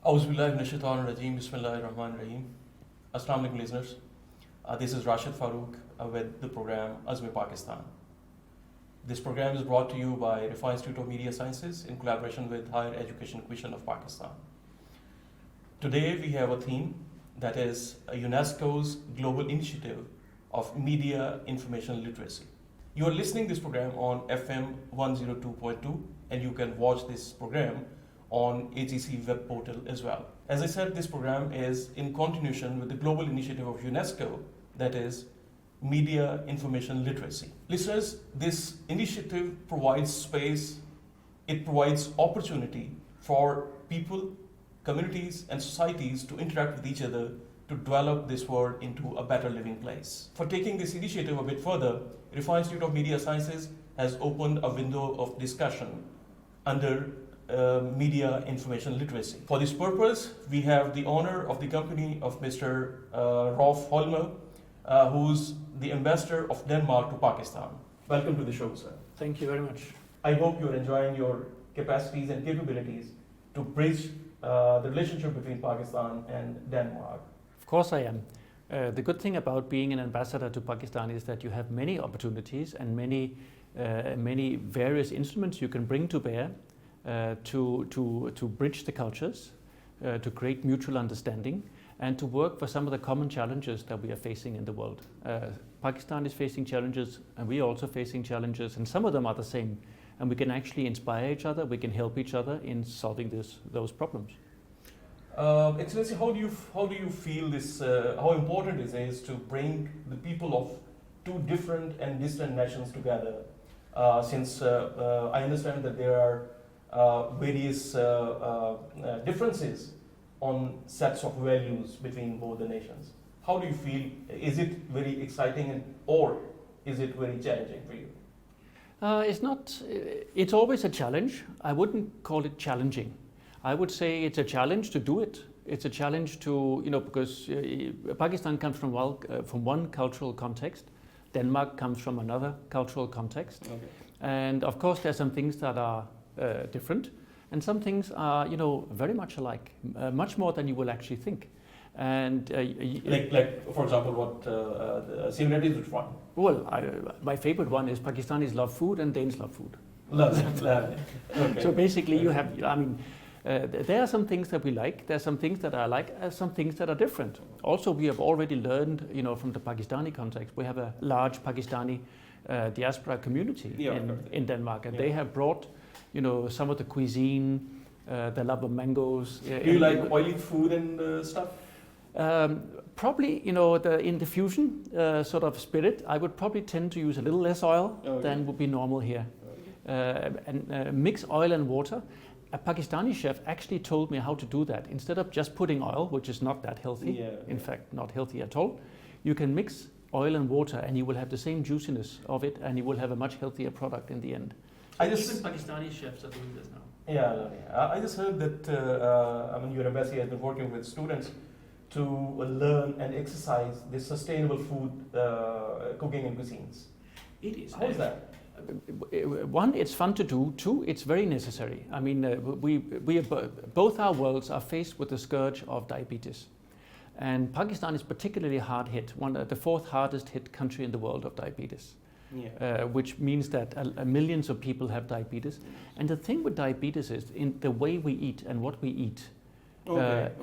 Auzubillahi Bismillahirrahmanirrahim. Assalamu alaikum listeners. This is Rashid Farooq with the program Azm-e-Pakistan. This program is brought to you by Rizwan Institute of Media Sciences in collaboration with Higher Education Commission of Pakistan. Today we have a theme that is UNESCO's global initiative of media information literacy. You are listening to this program on FM 102.2 and you can watch this program on H.E web portal as well. As I said, this program is in continuation with the global initiative of UNESCO, that is media information literacy. Listeners, this initiative provides space, it provides opportunity for people, communities and societies to interact with each other to develop this world into a better living place. For taking this initiative a bit further, Rizwan Institute of Media Sciences has opened a window of discussion under media information literacy. For this purpose, we have the honor of the company of Mr. Rolf Holmboe, who's the ambassador of Denmark to Pakistan. Welcome to the show, sir. Thank you very much. I hope you're enjoying your capacities and capabilities to bridge the relationship between Pakistan and Denmark. Of course I am. The good thing about being an ambassador to Pakistan is that you have many opportunities and many various instruments you can bring to bear to bridge the cultures, to create mutual understanding, and to work for some of the common challenges that we are facing in the world. Pakistan is facing challenges, and we are also facing challenges, and some of them are the same. And we can actually inspire each other, we can help each other in solving those problems. Excellency, how do you feel this? How important it is to bring the people of two different and distant nations together? Since I understand that there are various differences on sets of values between both the nations. How do you feel? Is it very exciting or is it very challenging for you? It's always a challenge. I wouldn't call it challenging. I would say it's a challenge to do it. It's a challenge to, because Pakistan comes from one cultural context, Denmark comes from another cultural context. Okay. And of course there's some things that are different, and some things are, very much alike, much more than you will actually think. And like for example, what the similarities which one? Well, my favorite one is Pakistanis love food and Danes love food. Love it. Okay. So basically, there are some things that we like. There are some things that I like. Some things that are different. Also, we have already learned, from the Pakistani context. We have a large Pakistani diaspora community in Denmark, and they have brought, some of the cuisine, the love of mangoes. Do you like oily food and stuff? Probably, in the fusion sort of spirit, I would probably tend to use a little less oil than would be normal here. And mix oil and water. A Pakistani chef actually told me how to do that. Instead of just putting oil, which is not that healthy, in fact, not healthy at all, you can mix oil and water and you will have the same juiciness of it and you will have a much healthier product in the end. Even Pakistani chefs are doing this now. Yeah, I just heard that your embassy has been working with students to learn and exercise this sustainable food cooking and cuisines. It is. How is that? One, it's fun to do. Two, it's very necessary. I mean, both our worlds are faced with the scourge of diabetes. And Pakistan is particularly hard hit, the fourth hardest hit country in the world of diabetes. Which means that millions of people have diabetes. And the thing with diabetes is in the way we eat and what we eat.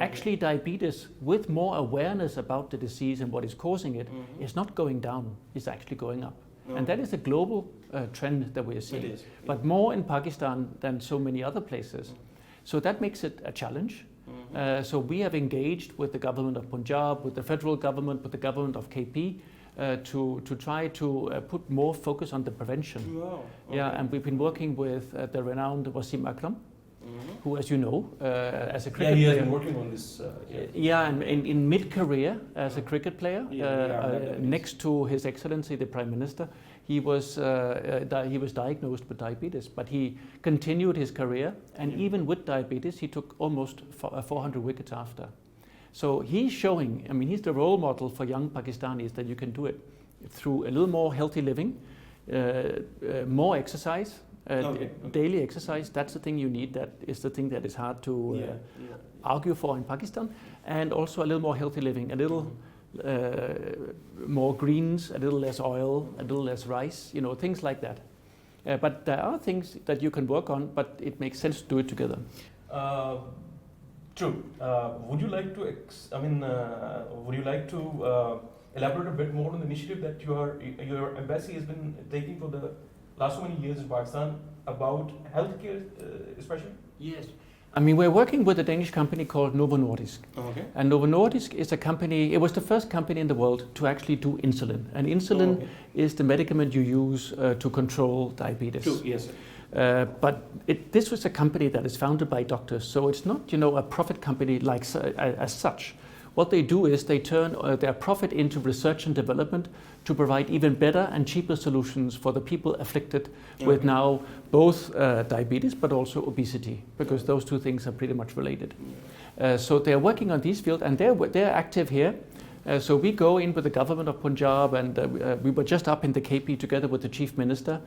Actually, diabetes, with more awareness about the disease and what is causing it, is not going down, it's actually going up. And that is a global trend that we are seeing, but more in Pakistan than so many other places. So that makes it a challenge. So we have engaged with the government of Punjab, with the federal government, with the government of KP, to try to put more focus on the prevention. Wow. Yeah, and we've been working with the renowned Wasim who, as you know, as a cricket player. He has been working on this. And in mid-career as a cricket player, next to His Excellency the Prime Minister, he was diagnosed with diabetes, but he continued his career, and even with diabetes, he took almost 400 wickets after. So he's showing, he's the role model for young Pakistanis that you can do it through a little more healthy living, more exercise, Daily exercise, that's the thing you need. That is the thing that is hard to argue for in Pakistan. And also a little more healthy living, a little more greens, a little less oil, a little less rice, things like that. But there are things that you can work on, but it makes sense to do it together. True. Would you like to? Elaborate a bit more on the initiative that your embassy has been taking for the last so many years in Pakistan about healthcare, especially? Yes. I mean, we're working with a Danish company called Novo Nordisk. Okay. And Novo Nordisk is a company, it was the first company in the world to actually do insulin. And insulin is the medicament you use to control diabetes. True, yes. But this was a company that is founded by doctors, so it's not, a profit company like as such. What they do is they turn their profit into research and development to provide even better and cheaper solutions for the people afflicted with now both diabetes but also obesity, because those two things are pretty much related. So they're working on these fields, and they're active here. So we go in with the government of Punjab, and we were just up in the KP together with the chief minister,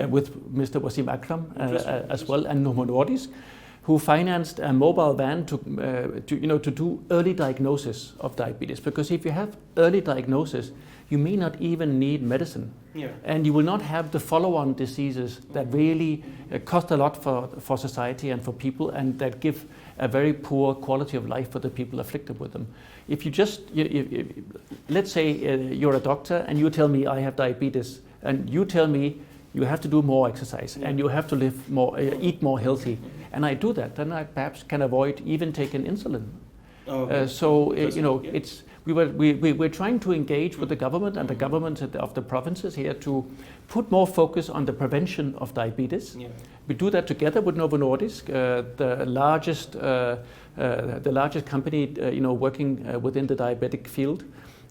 with Mr. Wasim Akram as well, and Novo Nordisk, who financed a mobile van to do early diagnosis of diabetes. Because if you have early diagnosis, you may not even need medicine. And you will not have the follow-on diseases that really cost a lot for society and for people, and that give a very poor quality of life for the people afflicted with them. If you just, let's say you're a doctor and you tell me I have diabetes, and you tell me you have to do more exercise and you have to live more, eat more healthy, and I do that, then I perhaps can avoid even taking insulin. We're trying to engage with the government and the governments of the provinces here to put more focus on the prevention of diabetes. We do that together with Novo Nordisk, the largest company working within the diabetic field,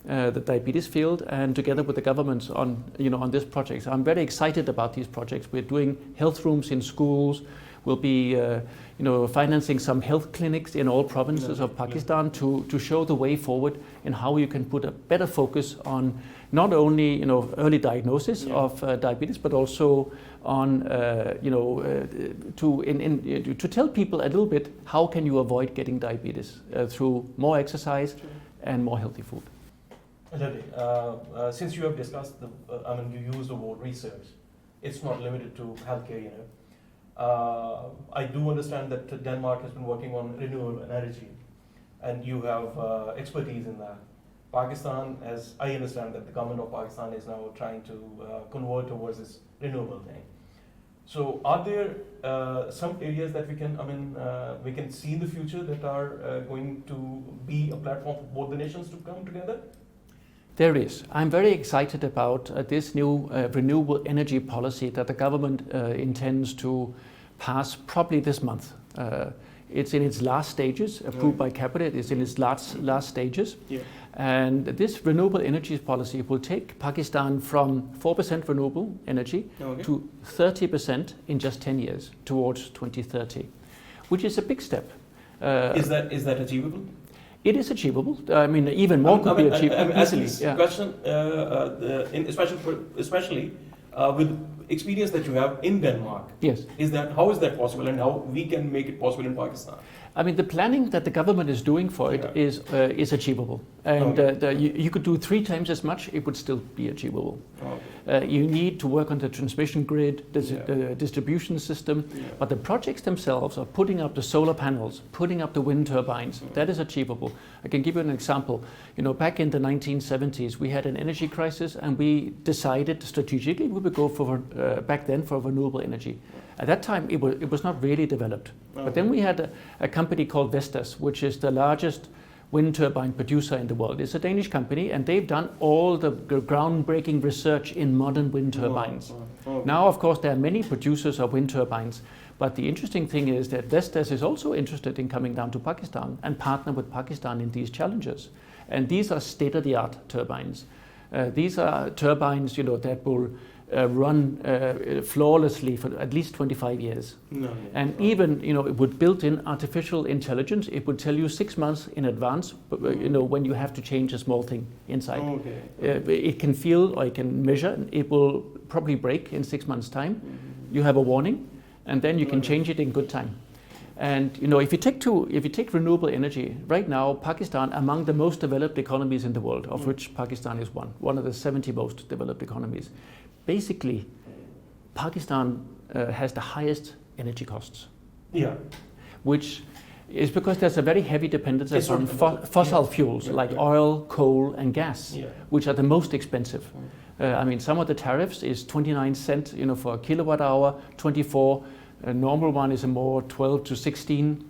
the diabetes field, and together with the governments on this project. So I'm very excited about these projects. We're doing health rooms in schools. We'll be financing some health clinics in all provinces of Pakistan to show the way forward in how you can put a better focus on not only early diagnosis of diabetes, but also on to tell people a little bit how can you avoid getting diabetes through more exercise and more healthy food. Lovely. Since you have discussed you use the word research, it's not limited to healthcare. I do understand that Denmark has been working on renewable energy, and you have expertise in that. Pakistan, as I understand that the government of Pakistan is now trying to convert towards this renewable thing. So are there some areas that we can see in the future that are going to be a platform for both the nations to come together? There is. I'm very excited about this new renewable energy policy that the government intends to pass probably this month. It's in its last stages, approved by cabinet. It's in its last stages. And this renewable energy policy will take Pakistan from 4% renewable energy to 30% in just 10 years towards 2030, which is a big step. Is that achievable? It is achievable. I mean, even more could be achievable easily. Question, especially with experience that you have in Denmark. Yes. How is that possible, and how we can make it possible in Pakistan? I mean, the planning that the government is doing for it is achievable, and you could do 3 times as much; it would still be achievable. You need to work on the transmission grid, the distribution system, but the projects themselves are putting up the solar panels, putting up the wind turbines. That is achievable. I can give you an example. Back in the 1970s, we had an energy crisis, and we decided strategically we would go for back then for renewable energy. At that time, it was not really developed. But then we had a company called Vestas, which is the largest wind turbine producer in the world. It's a Danish company, and they've done all the groundbreaking research in modern wind turbines. Now, of course, there are many producers of wind turbines, but the interesting thing is that Vestas is also interested in coming down to Pakistan and partner with Pakistan in these challenges. And these are state-of-the-art turbines. These are turbines, that will run flawlessly for at least 25 years. Even, it would build in artificial intelligence. It would tell you 6 months in advance, when you have to change a small thing inside. It can feel or it can measure. It will probably break in 6 months' time. you have a warning, and then you can change it in good time. And you know, if you take renewable energy, right now Pakistan, among the most developed economies in the world, of which Pakistan is one of the 70 most developed economies, basically Pakistan has the highest energy costs. Yeah. Which is because there's a very heavy dependence on fossil fuels like oil, coal, and gas, which are the most expensive. I mean, some of the tariffs is 29 cents, you know, for a kilowatt hour, 24. A normal one is a more 12 to 16.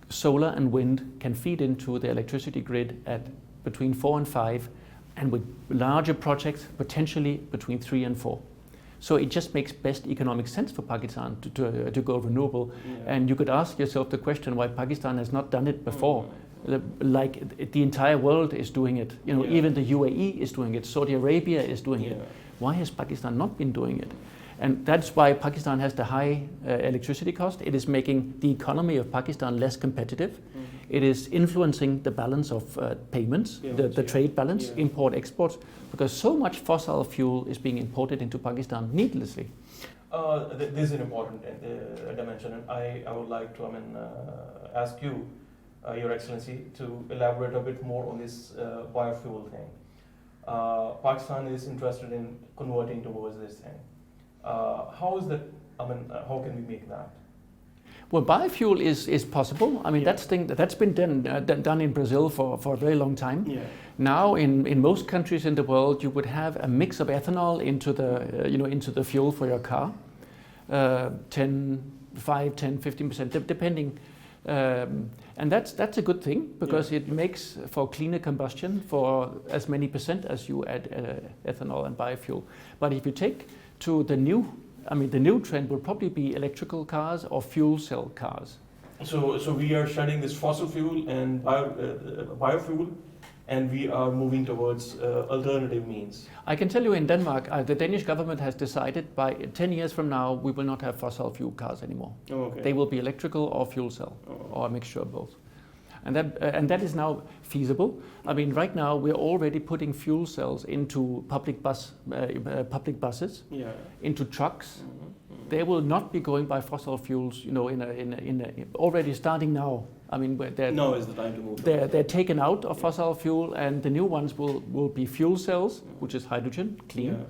Solar and wind can feed into the electricity grid at between 4 and 5, and with larger projects, potentially between 3 and 4. So it just makes best economic sense for Pakistan to go renewable. And you could ask yourself the question why Pakistan has not done it before. Like the entire world is doing it. You know, even the UAE is doing it. Saudi Arabia is doing it. Why has Pakistan not been doing it? And that's why Pakistan has the high electricity cost. It is making the economy of Pakistan less competitive. It is influencing the balance of payments, the trade balance, import, exports, because so much fossil fuel is being imported into Pakistan needlessly. This is an important dimension, and I would like to ask you, Your Excellency, to elaborate a bit more on this biofuel thing. Pakistan is interested in converting towards this thing. How is that? How can we make that? Well, biofuel is possible. I mean, that's been done in Brazil for a very long time. Now, in most countries in the world, you would have a mix of ethanol into the fuel for your car, 10, 15%, depending. And that's a good thing because it makes for cleaner combustion for as many percent as you add ethanol and biofuel. But if you take to the new trend will probably be electrical cars or fuel cell cars. So we are shedding this fossil fuel and biofuel, and we are moving towards alternative means. I can tell you in Denmark, the Danish government has decided by 10 years from now, we will not have fossil fuel cars anymore. They will be electrical or fuel cell, or a mixture of both. And that is now feasible. I mean, right now we're already putting fuel cells into public buses, into trucks. They will not be going by fossil fuels, you know, already starting now. I mean, now is the time to move. They're taken out of fossil fuel, and the new ones will be fuel cells, which is hydrogen, clean,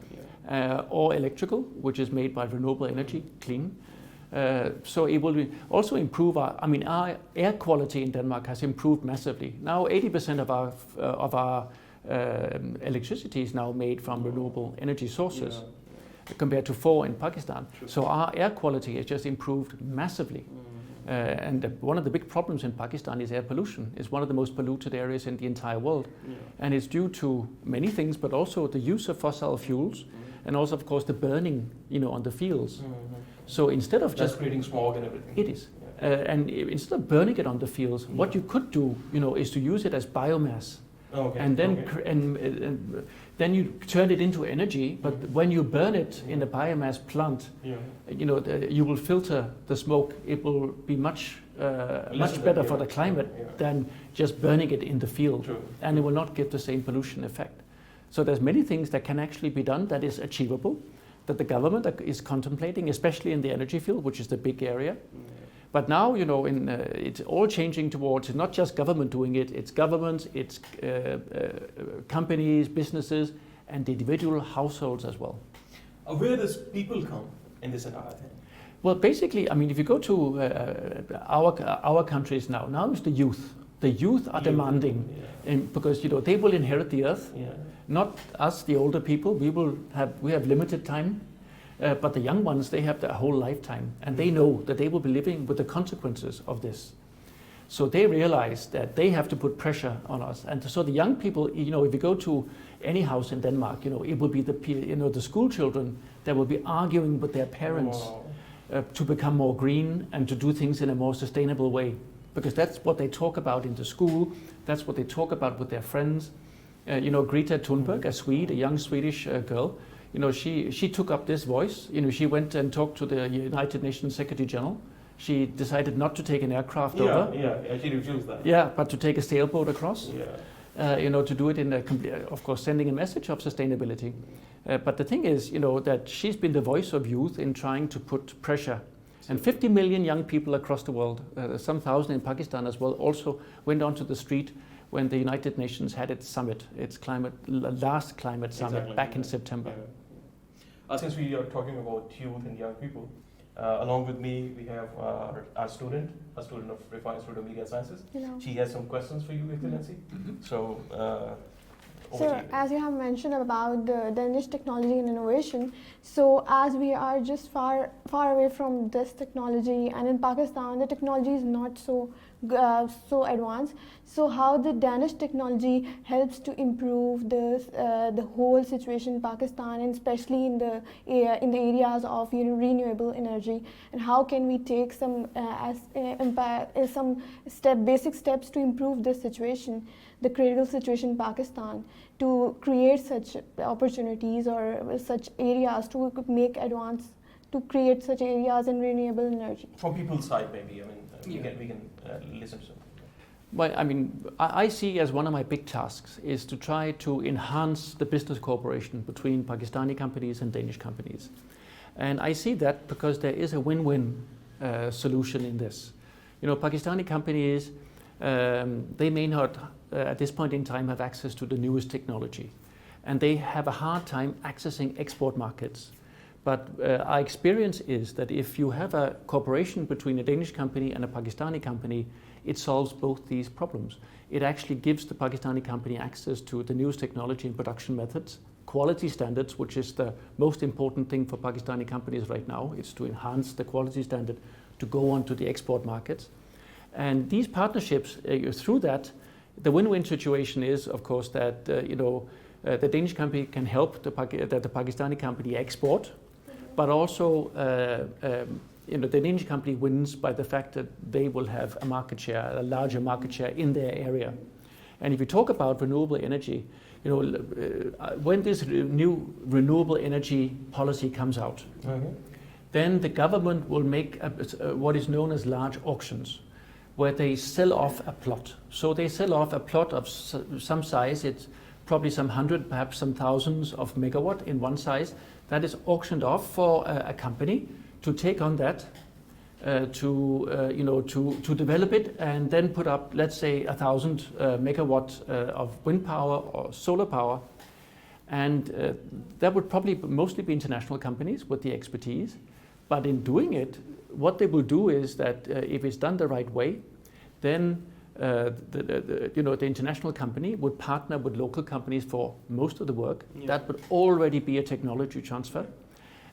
or electrical, which is made by renewable energy, clean. So it will also improve our air quality in Denmark has improved massively. Now 80% of our electricity is now made from renewable energy sources, compared to 4 in Pakistan. So our air quality has just improved massively. And one of the big problems in Pakistan is air pollution. It's one of the most polluted areas in the entire world. And it's due to many things, but also the use of fossil fuels, and also, of course, the burning, you know, on the fields. So instead of just creating smog and everything. It is. And instead of burning it on the fields, what you could do, you know, is to use it as biomass. And then then you turn it into energy. But when you burn it in a biomass plant, you know, you will filter the smoke. It will be much better for the climate than just burning it in the field, and it will not give the same pollution effect. So there's many things that can actually be done that is achievable, that the government is contemplating, especially in the energy field, which is the big area. But now, you know, it's all changing towards not just government doing it, it's governments, it's companies, businesses, and individual households as well. Where does people come in this entire thing? Well, basically, I mean, if you go to our countries now it's the youth. The youth are demanding, because, you know, they will inherit the earth. Not us, the older people. We have limited time. But the young ones, they have their whole lifetime, and they know that they will be living with the consequences of this. So they realize that they have to put pressure on us. And so the young people, you know, if you go to any house in Denmark, you know, it will be the school children that will be arguing with their parents to become more green and to do things in a more sustainable way. Because that's what they talk about in the school. That's what they talk about with their friends. You know, Greta Thunberg, a young Swedish girl, you know, she took up this voice. You know, she went and talked to the United Nations Secretary General. She decided not to take an aircraft over. She refused that. Yeah, but to take a sailboat across. You know, to do it in of course, sending a message of sustainability. But the thing is, that she's been the voice of youth in trying to put pressure. And 50 million young people across the world, some thousand in Pakistan as well, also went onto the street when the United Nations had its summit, last climate summit back in September. Since we are talking about youth and young people, along with me, we have our student, a student of Refined Institute of Media Sciences. She has some questions for you, Excellency. So, so, as you have mentioned about the Danish technology and innovation, so as we are just far away from this technology, and in Pakistan the technology is not so advanced. So how the Danish technology helps to improve the whole situation in Pakistan, and especially in the areas of renewable energy, and how can we take some basic steps to improve this situation, the critical situation in Pakistan, to create such opportunities or such areas to make advance, to create such areas in renewable energy. From people's side, maybe. We can listen to something. Well, I see as one of my big tasks is to try to enhance the business cooperation between Pakistani companies and Danish companies. And I see that because there is a win-win solution in this. Pakistani companies, they may not at this point in time have access to the newest technology, and they have a hard time accessing export markets. But our experience is that if you have a cooperation between a Danish company and a Pakistani company, it solves both these problems. It actually gives the Pakistani company access to the newest technology and production methods, quality standards, which is the most important thing for Pakistani companies right now. It's to enhance the quality standard to go on to the export markets. And these partnerships, through that, the win-win situation is, of course, that the Danish company can help the Pakistani company export, but also the Danish company wins by the fact that they will have a market share, a larger market share in their area. And if you talk about renewable energy, when this new renewable energy policy comes out, then the government will make what is known as large auctions, where they sell off a plot. So they sell off a plot of some size. It's probably some hundred, perhaps some thousands of megawatt in one size. That is auctioned off for a company to take on that, to develop it, and then put up, let's say, 1,000 megawatt of wind power or solar power. And that would probably mostly be international companies with the expertise. But in doing it, what they will do is that if it's done the right way, then the international company would partner with local companies for most of the work. That would already be a technology transfer.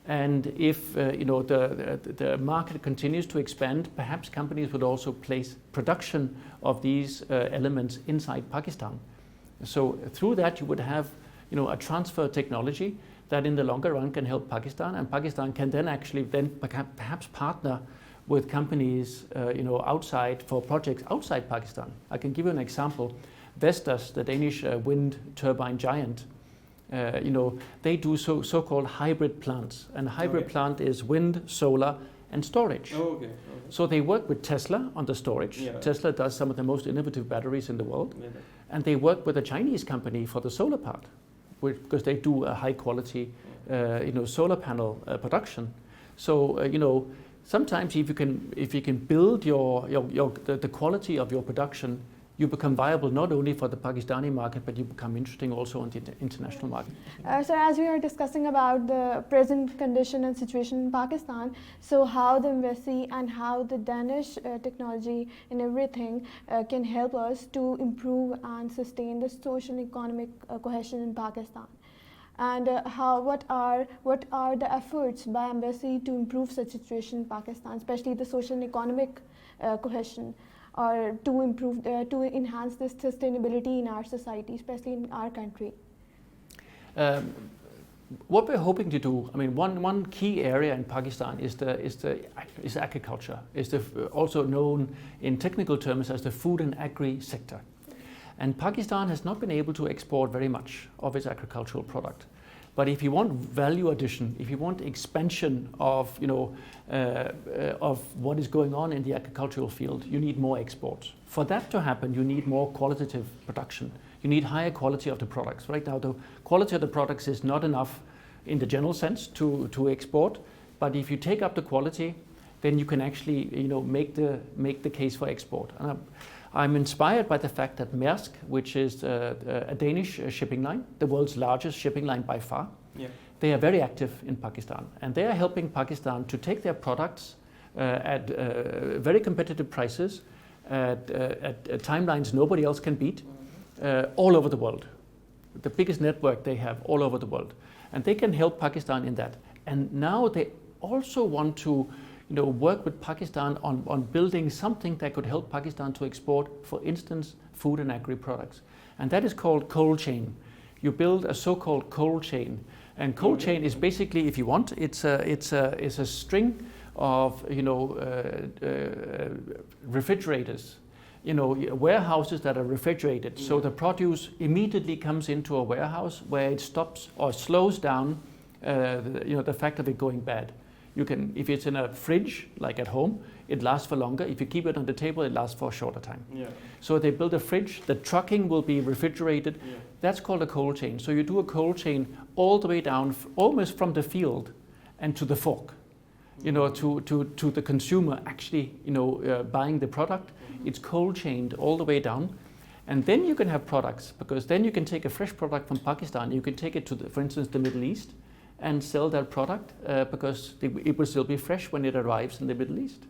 And if the market continues to expand, perhaps companies would also place production of these elements inside Pakistan. So through that, you would have a transfer technology that in the longer run can help Pakistan, and Pakistan can then actually perhaps partner with companies outside for projects outside Pakistan. I can give you an example. Vestas, the Danish wind turbine giant, they do so-called hybrid plants, and a hybrid plant is wind, solar, and storage. So they work with Tesla on the storage. Tesla does some of the most innovative batteries in the world, and they work with a Chinese company for the solar part, because they do a high quality solar panel production. So sometimes if you can build the quality of your production, you become viable not only for the Pakistani market, but you become interesting also on the international market. So as we are discussing about the present condition and situation in Pakistan, so how the embassy and how the Danish technology and everything can help us to improve and sustain the social and economic cohesion in Pakistan. And what are the efforts by embassy to improve such situation in Pakistan, especially the social and economic cohesion, or to improve, to enhance this sustainability in our society, especially in our country? What we're hoping to do, one key area in Pakistan is agriculture. Is also known in technical terms as the food and agri sector. And Pakistan has not been able to export very much of its agricultural product. But if you want value addition, if you want expansion of what is going on in the agricultural field, you need more exports. For that to happen, you need more qualitative production. You need higher quality of the products. Right now, the quality of the products is not enough in the general sense to export. But if you take up the quality, then you can actually make the case for export. And I'm inspired by the fact that Maersk, which is a Danish shipping line, the world's largest shipping line by far, they are very active in Pakistan, and they are helping Pakistan to take their products at very competitive prices at timelines nobody else can beat all over the world. The biggest network they have all over the world, and they can help Pakistan in that. And now they also want to work with Pakistan on building something that could help Pakistan to export, for instance, food and agri products. And that is called cold chain. You build a so-called cold chain. And cold chain is basically, if you want, it's a string of refrigerators, warehouses that are refrigerated. So the produce immediately comes into a warehouse where it stops or slows down the fact of it going bad. You can, if it's in a fridge, like at home, it lasts for longer. If you keep it on the table, it lasts for a shorter time. Yeah. So they build a fridge, the trucking will be refrigerated. Yeah. That's called a cold chain. So you do a cold chain all the way down, almost from the field and to the fork, to the consumer actually, buying the product. It's cold chained all the way down. And then you can have products, because then you can take a fresh product from Pakistan, you can take it to, for instance, the Middle East, and sell that product because it will still be fresh when it arrives in the Middle East.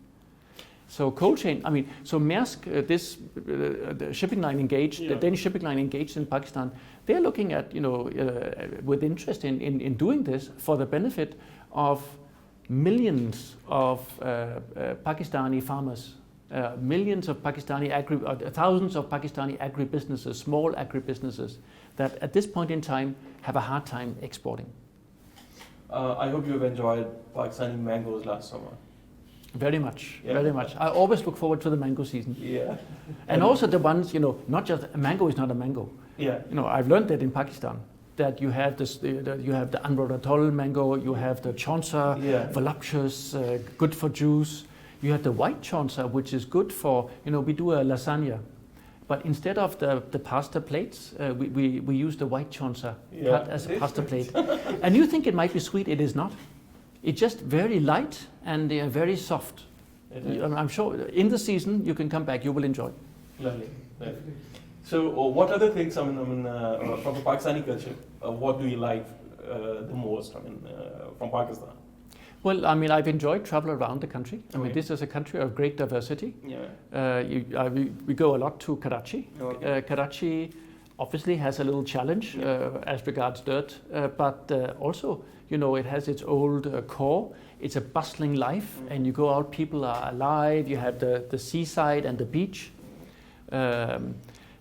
So cold chain, so Maersk, the shipping line engaged, the Danish shipping line engaged in Pakistan, they're looking at, with interest in doing this for the benefit of millions of Pakistani farmers, millions of Pakistani thousands of Pakistani agribusinesses, small agribusinesses, that at this point in time have a hard time exporting. I hope you have enjoyed Pakistani mangoes last summer. Very much, very much. I always look forward to the mango season. Yeah. And also the ones, not just a mango is not a mango. Yeah. I've learned that in Pakistan, that you have this, you have the Anrodatol mango, you have the chonsa, voluptuous, good for juice. You have the white chonsa, which is good for, we do a lasagna. But instead of the pasta plates, we use the white chonsa cut as a pasta plate. And you think it might be sweet, it is not. It's just very light and they are very soft. I'm sure in the season you can come back, you will enjoy. Lovely. So what other things, from the Pakistani culture, what do you like the most from Pakistan? Well, I've enjoyed travel around the country. This is a country of great diversity. Yeah. We go a lot to Karachi. Okay. Karachi obviously has a little challenge as regards dirt, but also, it has its old core. It's a bustling life, and you go out, people are alive. You have the seaside and the beach,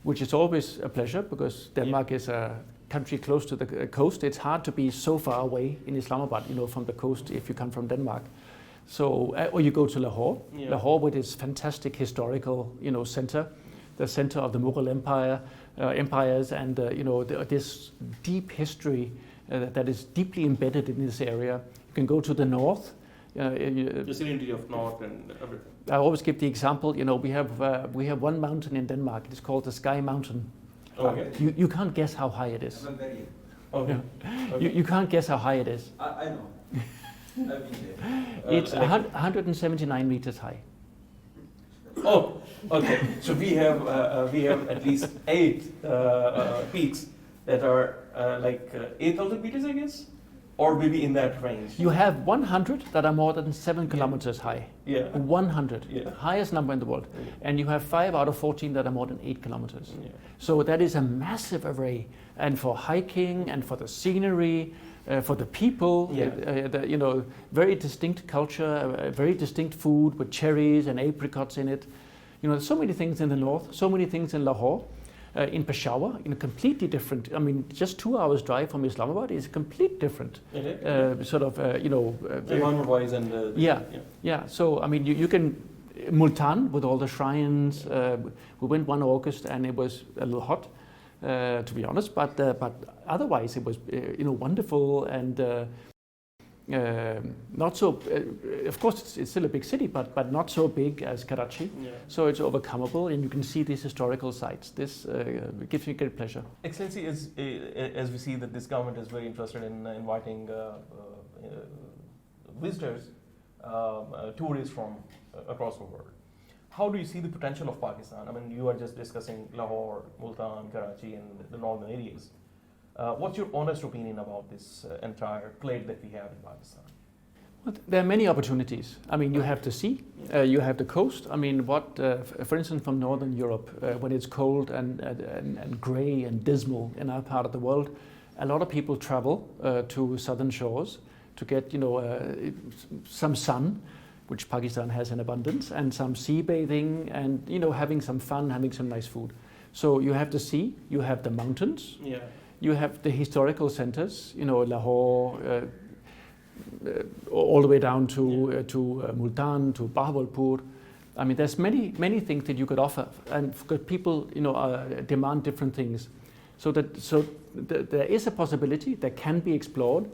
which is always a pleasure because Denmark is a country close to the coast. It's hard to be so far away in Islamabad, from the coast if you come from Denmark. So, or you go to Lahore, Lahore with its fantastic historical, center, the center of the Mughal empires, and this deep history that is deeply embedded in this area. You can go to the north. The salinity of north and everything. I always give the example. We have one mountain in Denmark. It's called the Sky Mountain. Okay. You can't guess how high it is. Okay. You can't guess how high it is. I know. I've been there. It's 179 meters high. Oh, okay. So we have at least 8 peaks that are 8,000 meters, I guess, or maybe in that range. You have 100 that are more than 7 kilometers high. Yeah. 100, highest number in the world, and you have 5 out of 14 that are more than 8 kilometers. Yeah. So that is a massive array, and for hiking and for the scenery. For the people, very distinct culture, very distinct food with cherries and apricots in it. There's so many things in the north, so many things in Lahore, in Peshawar, completely different. Just 2 hours drive from Islamabad is completely different. Environment-wise and So you can Multan with all the shrines. We went one August and it was a little hot. To be honest, but otherwise it was wonderful, and not so. Of course, it's still a big city, but not so big as Karachi. Yeah. So it's overcomable, and you can see these historical sites. This gives me great pleasure. Excellency, as we see that this government is very interested in inviting visitors, tourists from across the world. How do you see the potential of Pakistan? I mean, you are just discussing Lahore, Multan, Karachi, and the northern areas. What's your honest opinion about this entire plate that we have in Pakistan? Well, there are many opportunities. I mean, you have the sea, you have the coast. I mean, for instance, from Northern Europe, when it's cold and grey and dismal in our part of the world, a lot of people travel to southern shores to get, some sun, which Pakistan has in abundance, and some sea bathing, and having some fun, having some nice food. So you have the sea, you have the mountains, you have the historical centers, Lahore, all the way down to Multan, to Bahawalpur. I mean, there's many things that you could offer, and because people demand different things. So there is a possibility that can be explored.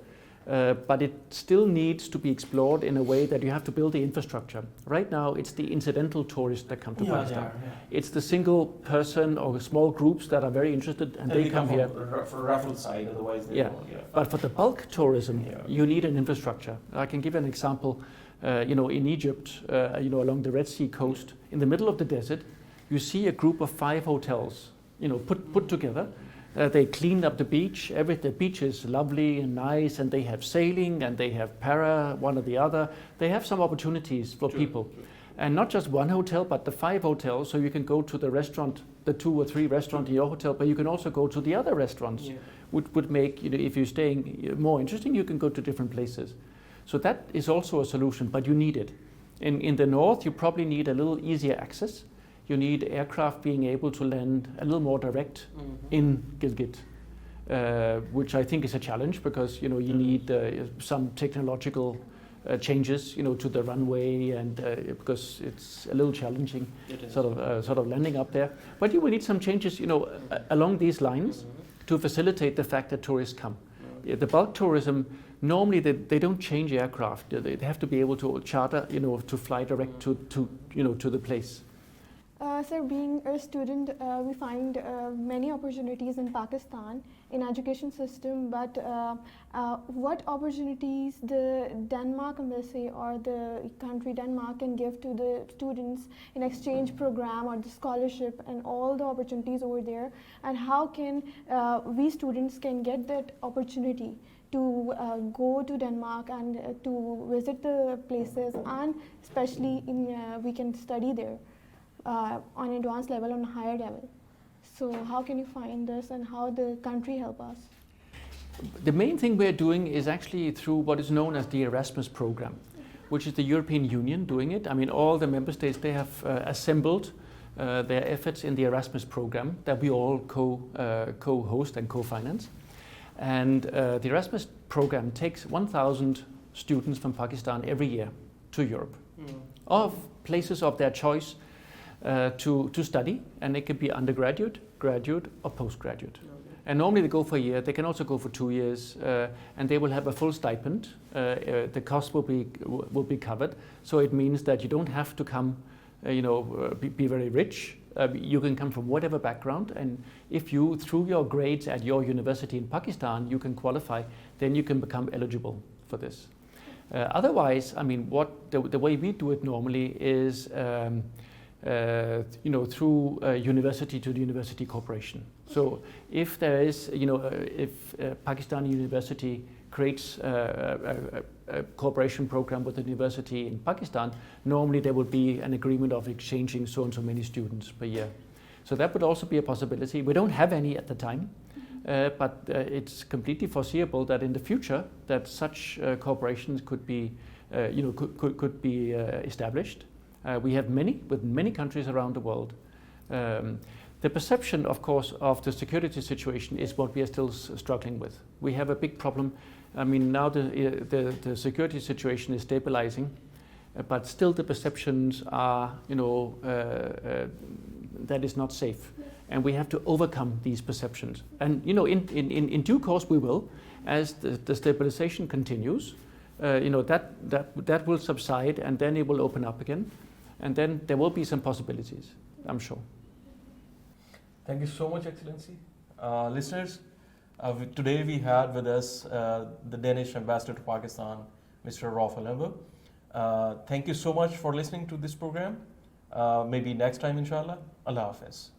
But it still needs to be explored in a way that you have to build the infrastructure. Right now, it's the incidental tourists that come to Pakistan. It's the single person or small groups that are very interested, and they come here. For raffle side, otherwise they don't. Yeah. But for the bulk tourism, you need an infrastructure. I can give an example. In Egypt, along the Red Sea coast, in the middle of the desert, you see a group of 5 hotels, put together. They cleaned up the beach. The beach is lovely and nice, and they have sailing, and they have one or the other. They have some opportunities for people. True. And not just one hotel, but the 5 hotels. So you can go to the restaurant, the 2 or 3 restaurants in your hotel, but you can also go to the other restaurants, which would make, if you're staying more interesting, you can go to different places. So that is also a solution, but you need it. In the north, you probably need a little easier access. You need aircraft being able to land a little more direct in Gilgit, which I think is a challenge because you need some technological changes, to the runway, and because it's a little challenging, sort of landing up there. But you will need some changes, along these lines to facilitate the fact that tourists come. The bulk tourism, normally they don't change aircraft. They have to be able to charter, to fly direct to the place. Sir, being a student, we find many opportunities in Pakistan in education system, but what opportunities the Denmark embassy or the country Denmark can give to the students in exchange program or the scholarship and all the opportunities over there, and how can we students can get that opportunity to go to Denmark and to visit the places, and especially we can study there. On advanced level, on a higher level. So how can you find this, and how the country help us? The main thing we're doing is actually through what is known as the Erasmus program, which is the European Union doing it. I mean, all the member states, they have assembled their efforts in the Erasmus program that we all co-host and co-finance. And the Erasmus program takes 1,000 students from Pakistan every year to Europe, of places of their choice, to study, and it could be undergraduate, graduate, or postgraduate. Okay. And normally they go for a year. They can also go for 2 years, and they will have a full stipend. The cost will be covered. So it means that you don't have to come, be very rich. You can come from whatever background, and if you, through your grades at your university in Pakistan, you can qualify, then you can become eligible for this. Otherwise, I mean, the way we do it normally is. Through university to the university cooperation. So if there is, if Pakistani university creates a cooperation program with the university in Pakistan, normally there would be an agreement of exchanging so and so many students per year. So that would also be a possibility. We don't have any at the time, but it's completely foreseeable that in the future that such cooperations could be, could be established. We have many countries around the world. The perception, of course, of the security situation is what we are still struggling with. We have a big problem. I mean, now the security situation is stabilizing, but still the perceptions are, that is not safe. And we have to overcome these perceptions. And, in due course we will, as the stabilization continues, that will subside, and then it will open up again, and then there will be some possibilities, I'm sure. Thank you so much, Excellency. Listeners, today we had with us the Danish ambassador to Pakistan, Mr. Rolf Holmboe. Thank you so much for listening to this program. Maybe next time, inshallah. Allah Hafiz.